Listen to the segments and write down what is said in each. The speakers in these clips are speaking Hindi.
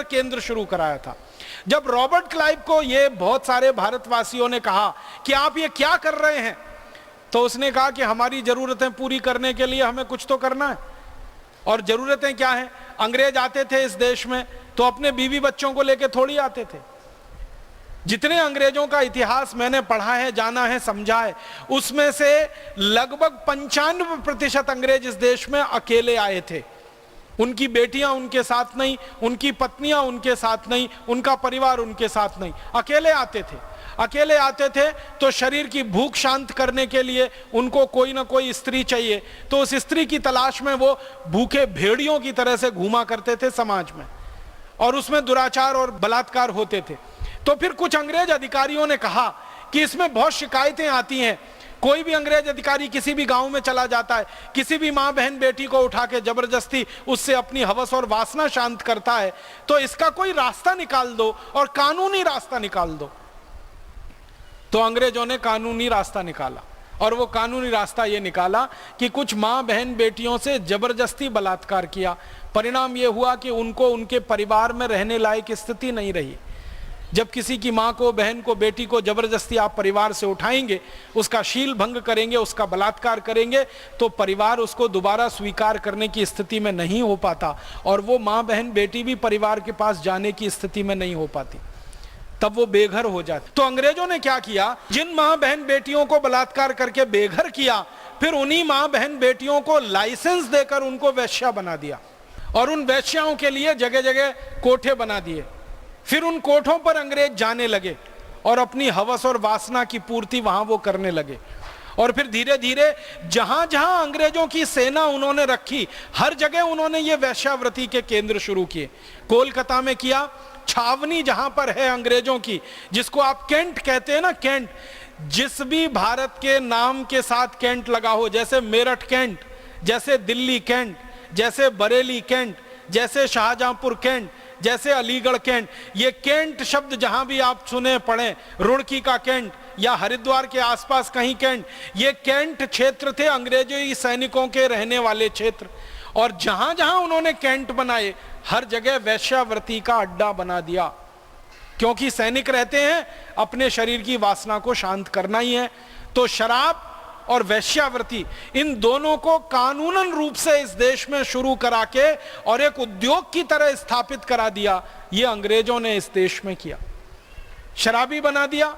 केंद्र शुरू कराया था। जब रॉबर्ट क्लाइव को ये बहुत सारे भारतवासियों ने कहा कि आप ये क्या कर रहे हैं, तो उसने कहा कि हमारी जरूरतें पूरी करने के लिए हमें कुछ तो करना है। और जरूरतें क्या हैं? अंग्रेज आते थे इस देश में तो अपने बीवी बच्चों को लेकर थोड़ी आते थे। जितने अंग्रेजों का इतिहास मैंने पढ़ा है, जाना है, समझा है, उसमें से लगभग 95% अंग्रेज इस देश में अकेले आए थे। उनकी बेटियां उनके साथ नहीं, उनकी पत्नियां उनके साथ नहीं, उनका परिवार उनके साथ नहीं, अकेले आते थे। अकेले आते थे तो शरीर की भूख शांत करने के लिए उनको कोई ना कोई स्त्री चाहिए, तो उस स्त्री की तलाश में वो भूखे भेड़ियों की तरह से घूमा करते थे समाज में, और उसमें दुराचार और बलात्कार होते थे। तो फिर कुछ अंग्रेज अधिकारियों ने कहा कि इसमें बहुत शिकायतें आती हैं। कोई भी अंग्रेज अधिकारी किसी भी गांव में चला जाता है, किसी भी मां बहन बेटी को उठा के जबरदस्ती उससे अपनी हवस और वासना शांत करता है, तो इसका कोई रास्ता निकाल दो और कानूनी रास्ता निकाल दो। तो अंग्रेजों ने कानूनी रास्ता निकाला, और वो कानूनी रास्ता ये निकाला कि कुछ मां बहन बेटियों से जबरदस्ती बलात्कार किया। परिणाम ये हुआ कि उनको उनके परिवार में रहने लायक स्थिति नहीं रही। जब किसी की मां को, बहन को, बेटी को जबरदस्ती आप परिवार से उठाएंगे, उसका शील भंग करेंगे, उसका बलात्कार करेंगे, तो परिवार उसको दोबारा स्वीकार करने की स्थिति में नहीं हो पाता, और वो मां बहन बेटी भी परिवार के पास जाने की स्थिति में नहीं हो पाती, तब वो बेघर हो जाते। तो अंग्रेजों ने क्या किया, जिन मां बहन बेटियों को बलात्कार करके बेघर किया, फिर उन्हीं मां बहन बेटियों को लाइसेंस देकर उनको वेश्या बना दिया, और उन वेश्याओं के लिए जगह जगह कोठे बना दिए। फिर उन कोठों पर अंग्रेज जाने लगे और अपनी हवस और वासना की पूर्ति वहां वो करने लगे। और फिर धीरे धीरे जहां जहां अंग्रेजों की सेना उन्होंने रखी, हर जगह उन्होंने ये वैश्यावृत्ति के केंद्र शुरू किए। कोलकाता में किया, छावनी जहां पर है अंग्रेजों की, जिसको आप कैंट कहते हैं ना, कैंट, जिस भी भारत के नाम के साथ कैंट लगा हो, जैसे मेरठ कैंट, जैसे दिल्ली कैंट, जैसे बरेली कैंट, जैसे शाहजहांपुर कैंट, जैसे अलीगढ़ कैंट, ये कैंट शब्द जहां भी आप सुने पढ़े, रुड़की का कैंट या हरिद्वार के आसपास कहीं कैंट, ये कैंट क्षेत्र थे अंग्रेजी सैनिकों के रहने वाले क्षेत्र। और जहां जहां उन्होंने कैंट बनाए, हर जगह वैश्यावृत्ति का अड्डा बना दिया, क्योंकि सैनिक रहते हैं, अपने शरीर की वासना को शांत करना ही है। तो शराब और वैश्यावृत्ति, इन दोनों को कानूनन रूप से इस देश में शुरू करा के और एक उद्योग की तरह स्थापित करा दिया। ये अंग्रेजों ने इस देश में किया। शराबी बना दिया,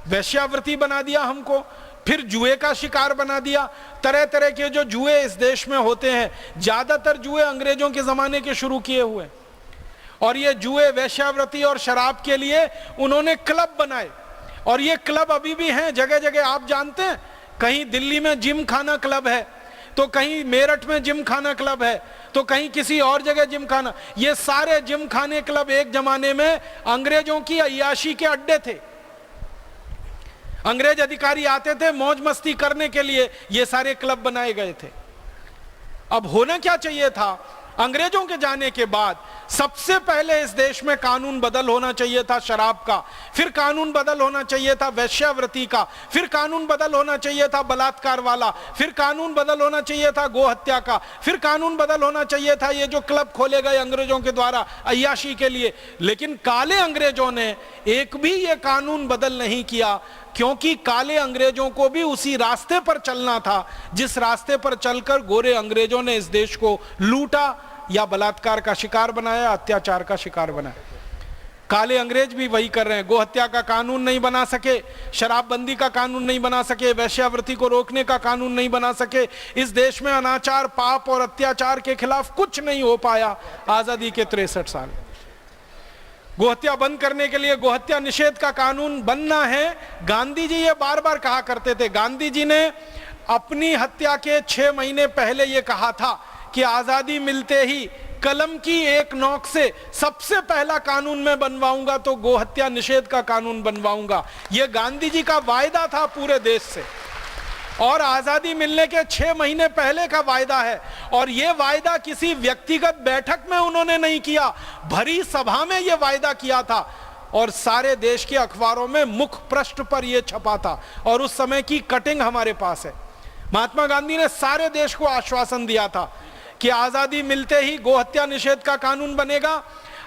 वैश्यावृत्ति बना दिया हमको, फिर जुए का शिकार बना दिया। तरह तरह के जो जुए इस देश में होते हैं, ज्यादातर जुए अंग्रेजों के जमाने के शुरू किए हुए, और ये जुए, वैश्यावृत्ति और शराब के लिए उन्होंने क्लब बनाए, और ये क्लब अभी भी हैं जगह जगह। आप जानते हैं, कहीं दिल्ली में जिम खाना क्लब है, तो कहीं मेरठ में जिम खाना क्लब है, तो कहीं किसी और जगह जिम खाना। ये सारे जिम खाने क्लब एक जमाने में अंग्रेजों की अय्याशी के अड्डे थे। अंग्रेज अधिकारी आते थे मौज मस्ती करने के लिए, ये सारे क्लब बनाए गए थे। अब होना क्या चाहिए था, अंग्रेजों के जाने के बाद सबसे पहले इस देश में कानून बदल होना चाहिए था शराब का, फिर कानून बदल होना चाहिए था वैश्यावृत्ति का, फिर कानून बदल होना चाहिए था बलात्कार वाला, फिर कानून बदल होना चाहिए था गोहत्या का, फिर कानून बदल होना चाहिए था ये जो क्लब खोले गए अंग्रेजों के द्वारा अय्याशी के लिए। लेकिन काले अंग्रेजों ने एक भी ये कानून बदल नहीं किया, क्योंकि काले अंग्रेजों को भी उसी रास्ते पर चलना था जिस रास्ते पर चलकर गोरे अंग्रेजों ने इस देश को लूटा या बलात्कार का शिकार बनाया, अत्याचार का शिकार बनाया। काले अंग्रेज भी वही कर रहे हैं। गोहत्या का कानून नहीं बना सके, शराबबंदी का कानून नहीं बना सके, वैश्यावृत्ति को रोकने का कानून नहीं बना सके। इस देश में अनाचार, पाप और अत्याचार के खिलाफ कुछ नहीं हो पाया आजादी के 63 साल। गोहत्या बंद करने के लिए गोहत्या निषेध का कानून बनना है। गांधी जी ये बार बार कहा करते थे। गांधी जी ने अपनी हत्या के 6 महीने पहले ये कहा था कि आजादी मिलते ही कलम की एक नोक से सबसे पहला कानून मैं बनवाऊंगा तो गोहत्या निषेध का कानून बनवाऊंगा। यह गांधी जी का वायदा था पूरे देश से, और आजादी मिलने के 6 महीने पहले का वायदा है। और यह वायदा किसी व्यक्तिगत बैठक में उन्होंने नहीं किया, भरी सभा में यह वायदा किया था, और सारे देश के अखबारों में मुख पृष्ठ पर यह छपा था। और उस समय की कटिंग हमारे पास है। महात्मा गांधी ने सारे देश को आश्वासन दिया था कि आजादी मिलते ही गोहत्या निषेध का कानून बनेगा,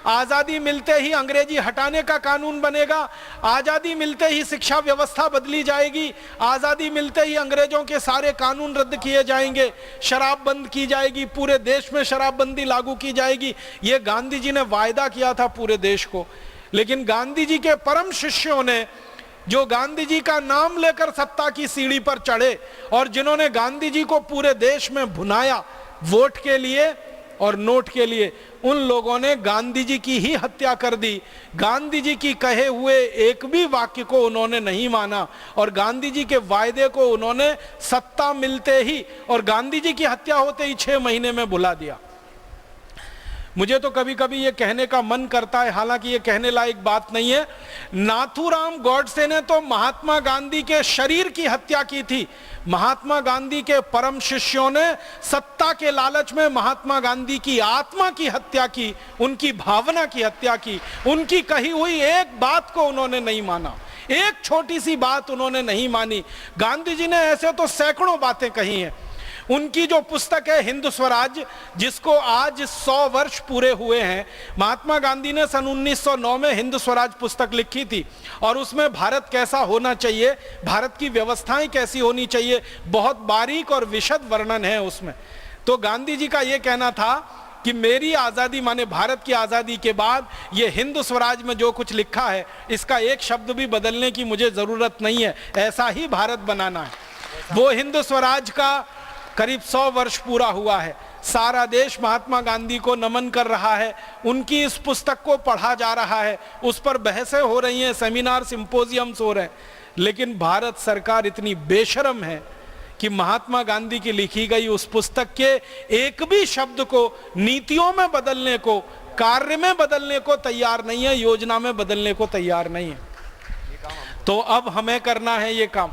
आजादी मिलते ही अंग्रेजी हटाने का कानून बनेगा, आजादी मिलते ही शिक्षा व्यवस्था बदली जाएगी, आजादी मिलते ही अंग्रेजों के सारे कानून रद्द किए जाएंगे, शराब बंद की जाएगी, पूरे देश में शराबबंदी लागू की जाएगी। ये गांधी जी ने वायदा किया था पूरे देश को। लेकिन गांधी जी के परम शिष्यों ने, जो गांधी जी का नाम लेकर सत्ता की सीढ़ी पर चढ़े और जिन्होंने गांधी जी को पूरे देश में भुनाया वोट के लिए और नोट के लिए, उन लोगों ने गांधी जी की ही हत्या कर दी। गांधी जी की कहे हुए एक भी वाक्य को उन्होंने नहीं माना और गांधी जी के वायदे को उन्होंने सत्ता मिलते ही और गांधी जी की हत्या होते ही 6 महीने में भुला दिया। मुझे तो कभी कभी ये कहने का मन करता है, हालांकि ये कहने लायक बात नहीं है, नाथूराम गॉडसे ने तो महात्मा गांधी के शरीर की हत्या की थी। महात्मा गांधी के परम शिष्यों ने सत्ता के लालच में महात्मा गांधी की आत्मा की हत्या की, उनकी भावना की हत्या की। उनकी कही हुई एक बात को उन्होंने नहीं माना, एक छोटी सी बात उन्होंने नहीं मानी। गांधी जी ने ऐसे तो सैकड़ों बातें कही हैं। उनकी जो पुस्तक है हिंद स्वराज, जिसको आज 100 वर्ष पूरे हुए हैं, महात्मा गांधी ने सन 1909 में हिंद स्वराज पुस्तक लिखी थी और उसमें भारत कैसा होना चाहिए, भारत की व्यवस्थाएं कैसी होनी चाहिए, बहुत बारीक और विशद वर्णन है उसमें। तो गांधी जी का यह कहना था कि मेरी आज़ादी माने भारत की आज़ादी के बाद ये हिंद स्वराज में जो कुछ लिखा है इसका एक शब्द भी बदलने की मुझे ज़रूरत नहीं है, ऐसा ही भारत बनाना है। वो हिंद स्वराज का करीब 100 वर्ष पूरा हुआ है। सारा देश महात्मा गांधी को नमन कर रहा है, उनकी इस पुस्तक को पढ़ा जा रहा है, उस पर बहसें हो रही हैं, सेमिनार सिंपोजियम्स हो रहे हैं। लेकिन भारत सरकार इतनी बेशर्म है कि महात्मा गांधी की लिखी गई उस पुस्तक के एक भी शब्द को नीतियों में बदलने को, कार्य में बदलने को तैयार नहीं है, योजना में बदलने को तैयार नहीं है। तो अब हमें करना है ये काम।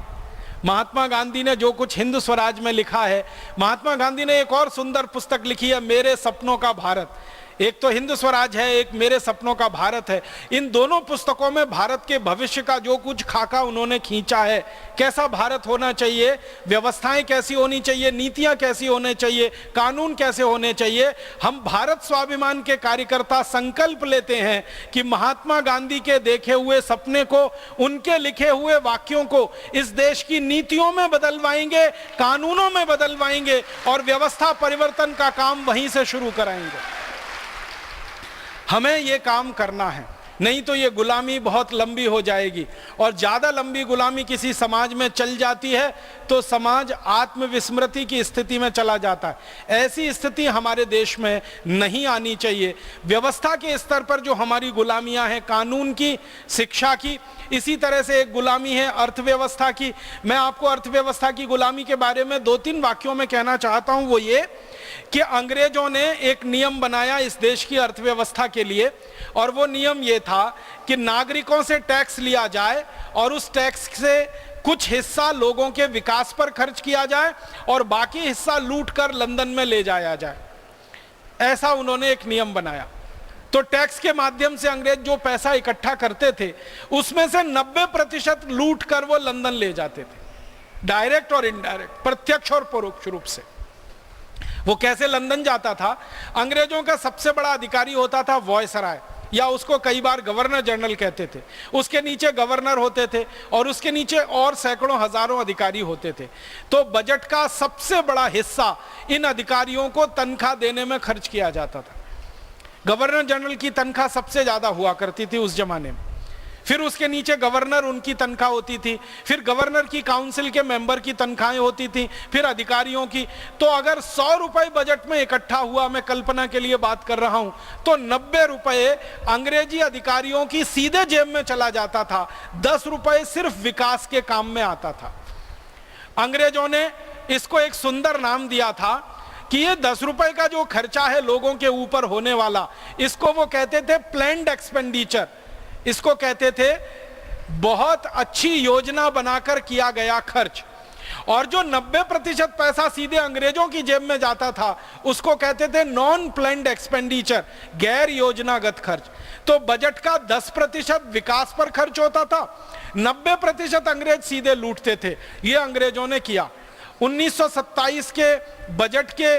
महात्मा गांधी ने जो कुछ हिंद स्वराज में लिखा है, महात्मा गांधी ने एक और सुंदर पुस्तक लिखी है, मेरे सपनों का भारत। एक तो हिंद स्वराज है, एक मेरे सपनों का भारत है। इन दोनों पुस्तकों में भारत के भविष्य का जो कुछ खाका उन्होंने खींचा है, कैसा भारत होना चाहिए, व्यवस्थाएं कैसी होनी चाहिए, नीतियां कैसी होनी चाहिए, कानून कैसे होने चाहिए। हम भारत स्वाभिमान के कार्यकर्ता संकल्प लेते हैं कि महात्मा गांधी के देखे हुए सपने को, उनके लिखे हुए वाक्यों को इस देश की नीतियों में बदलवाएंगे, कानूनों में बदलवाएंगे और व्यवस्था परिवर्तन का काम वहीं से शुरू कराएंगे। हमें ये काम करना है, नहीं तो ये गुलामी बहुत लंबी हो जाएगी और ज़्यादा लंबी गुलामी किसी समाज में चल जाती है तो समाज आत्मविस्मृति की स्थिति में चला जाता है। ऐसी स्थिति हमारे देश में नहीं आनी चाहिए। व्यवस्था के स्तर पर जो हमारी गुलामियां हैं, कानून की, शिक्षा की, इसी तरह से एक गुलामी है अर्थव्यवस्था की। मैं आपको अर्थव्यवस्था की गुलामी के बारे में 2-3 वाक्यों में कहना चाहता हूं। वो ये कि अंग्रेजों ने एक नियम बनाया इस देश की अर्थव्यवस्था के लिए और वो नियम ये था कि नागरिकों से टैक्स लिया जाए और उस टैक्स से कुछ हिस्सा लोगों के विकास पर खर्च किया जाए और बाकी हिस्सा लूट कर लंदन में ले जाया जाए। ऐसा उन्होंने एक नियम बनाया। तो टैक्स के माध्यम से अंग्रेज जो पैसा इकट्ठा करते थे उसमें से 90% लूट कर वो लंदन ले जाते थे, डायरेक्ट और इनडायरेक्ट, प्रत्यक्ष और परोक्ष रूप से। वो कैसे लंदन जाता था? अंग्रेजों का सबसे बड़ा अधिकारी होता था वॉयसराय, या उसको कई बार गवर्नर जनरल कहते थे। उसके नीचे गवर्नर होते थे और उसके नीचे और सैकड़ों हजारों अधिकारी होते थे। तो बजट का सबसे बड़ा हिस्सा इन अधिकारियों को तनख्वाह देने में खर्च किया जाता था। गवर्नर जनरल की तनख्वाह सबसे ज्यादा हुआ करती थी उस जमाने में। फिर उसके नीचे गवर्नर, उनकी तनख्वाह होती थी। फिर गवर्नर की काउंसिल के मेंबर की तनख्वाहें होती थी, फिर अधिकारियों की। तो अगर 100 रुपए बजट में इकट्ठा हुआ, मैं कल्पना के लिए बात कर रहा हूं, तो 90 रुपए अंग्रेजी अधिकारियों की सीधे जेब में चला जाता था। 10 रुपए सिर्फ विकास के काम में आता था। अंग्रेजों ने इसको एक सुंदर नाम दिया था कि ये 10 रुपए का जो खर्चा है लोगों के ऊपर होने वाला, इसको वो कहते थे प्लान्ड एक्सपेंडिचर। इसको कहते थे बहुत अच्छी योजना बनाकर किया गया खर्च। और जो 90% पैसा सीधे अंग्रेजों की जेब में जाता था उसको कहते थे नॉन प्लान्ड एक्सपेंडिचर, गैर योजनागत खर्च। तो बजट का 10% विकास पर खर्च होता था, 90% अंग्रेज सीधे लूटते थे। ये अंग्रेजों ने किया। 1927 के बजट के